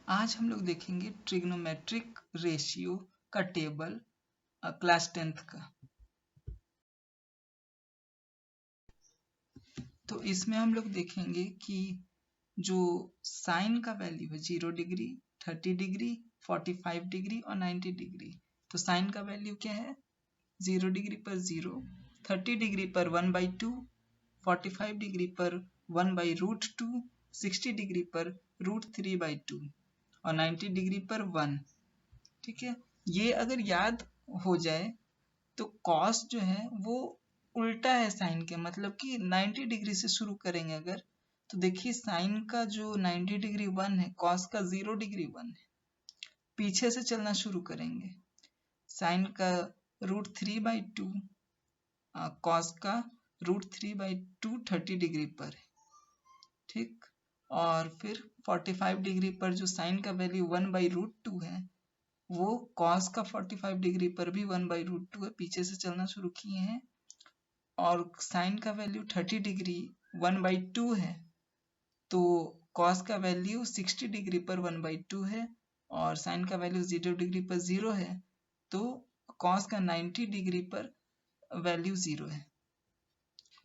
आज हम लोग देखेंगे ट्रिग्नोमेट्रिक रेशियो का टेबल क्लास 10th का। तो इसमें हम लोग देखेंगे कि जो साइन का वैल्यू है 0 डिग्री, 30 डिग्री, 45 डिग्री और 90 डिग्री। तो साइन का वैल्यू क्या है? 0 डिग्री पर 0, 30 डिग्री पर 1/2, 45 डिग्री पर 1/√2, 60 डिग्री पर √3/2 और 90 डिग्री पर 1। ठीक है, ये अगर याद हो जाए तो कॉस जो है वो उल्टा है साइन के, मतलब कि 90 डिग्री से शुरू करेंगे अगर, तो देखिए साइन का जो 90 डिग्री 1 है, कॉस का 0 डिग्री 1 है। पीछे से चलना शुरू करेंगे, साइन का √3/2, कॉस का √3/2 30 डिग्री पर है। ठीक, और फिर 45 डिग्री पर जो साइन का वैल्यू 1/√2 है, वो कॉस का 45 डिग्री पर भी 1/√2 है। पीछे से चलना शुरू किए हैं, और साइन का वैल्यू 30 डिग्री 1/2 है, तो कॉस का वैल्यू 60 डिग्री पर 1/2 है, और साइन का वैल्यू 0 डिग्री पर 0 है, तो कॉस का 90 डिग्री पर वैल्यू 0 है।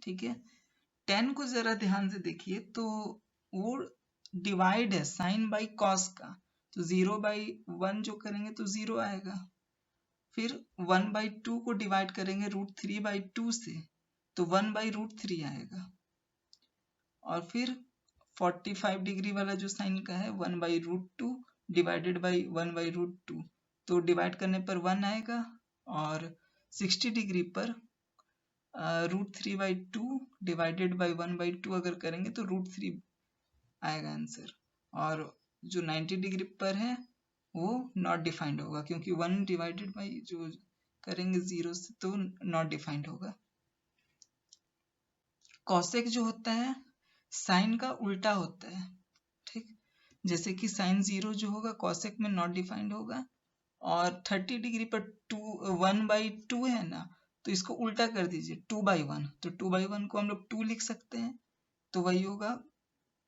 ठीक है, 10 को जरा ध्यान से देखिए, तो वो डिवाइड है साइन बाई कॉस का, तो 0/1 जो करेंगे तो 0 आएगा। फिर 1/2 को डिवाइड करेंगे √3/2 से, तो 1/√3 आएगा। और फिर 45 डिग्री वाला जो साइन का है 1/√2 डिवाइडेड बाई 1/√2, तो डिवाइड करने पर 1 आएगा। और 60 डिग्री पर √3/2 डिवाइडेड बाई 1/2 अगर करेंगे तो √3 आएगा आंसर। और जो 90 डिग्री पर है वो नॉट डिफाइंड होगा, क्योंकि 1 डिवाइडेड बाई जो करेंगे 0 से, तो नॉट डिफाइंड होगा। कॉसेक जो होता है साइन का उल्टा होता है। ठीक, जैसे कि साइन 0 जो होगा कॉसेक में नॉट डिफाइंड होगा, और 30 डिग्री पर 1/2 है ना, तो इसको उल्टा कर दीजिए 2/1, तो 2/1 को हम लोग 2 लिख सकते हैं, तो वही होगा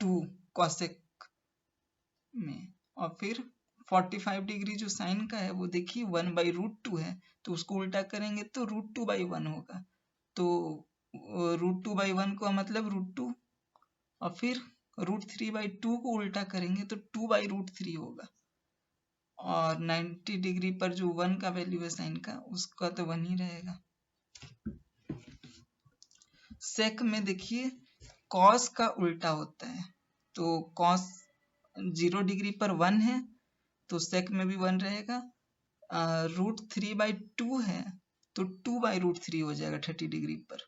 2 कॉसेक में। और फिर 45 डिग्री जो साइन का है वो देखिए 1/√2 है, तो उसको उल्टा करेंगे तो √2/1 होगा, तो √2/1 का मतलब √2, और फिर √3/2 को उल्टा करेंगे तो 2/√3 होगा। और 90 डिग्री पर जो 1 का वैल्यू है साइन का, उसका तो 1 ही रहेगा। सेक में देखिए कॉस का उल्टा होता है, तो कॉस 0 डिग्री पर 1 है, तो सेक में भी 1 रहेगा। √3/2 है, तो 2/√3 हो जाएगा 30 डिग्री पर।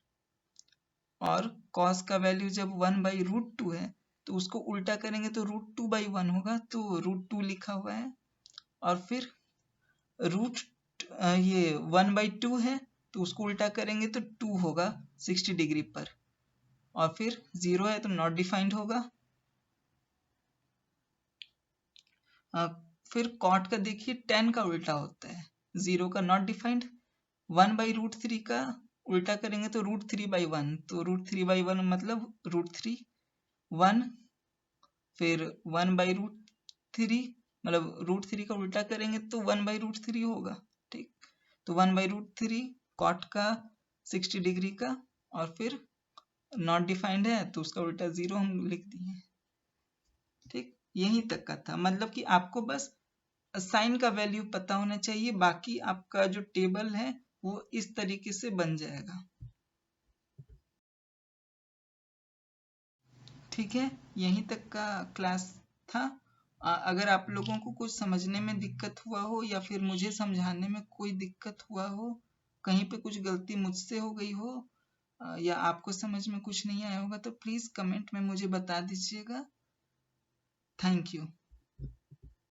और कॉस का वैल्यू जब 1/√2 है, तो उसको उल्टा करेंगे तो √2/1 होगा, तो √2 लिखा हुआ है। और फिर रूट ये 1/2 है, तो उसको उल्टा करेंगे तो 2 होगा 60 डिग्री पर। और फिर 0 है तो नॉट डिफाइंड होगा। फिर कॉट का देखिए 10 का उल्टा होता है, 0 का नॉट डिफाइंड, 1/√3 का उल्टा करेंगे तो √3/1, तो √3/1 मतलब √3, 1, फिर 1/√3 मतलब √3 का उल्टा करेंगे तो 1/√3 होगा। ठीक, तो 1/√3 कॉट का 60 डिग्री का, और फिर नॉट डिफाइंड है तो उसका उल्टा 0 हम लिख दिए। ठीक, यहीं तक का था, मतलब कि आपको बस साइन का वैल्यू पता होना चाहिए, बाकी आपका जो टेबल है वो इस तरीके से बन जाएगा। ठीक है, यहीं तक का क्लास था। अगर आप लोगों को कुछ समझने में दिक्कत हुआ हो, या फिर मुझे समझाने में कोई दिक्कत हुआ हो, कहीं पे कुछ गलती मुझसे हो गई हो, या आपको समझ में कुछ नहीं आया होगा, तो प्लीज़ कमेंट में मुझे बता दीजिएगा। Thank you.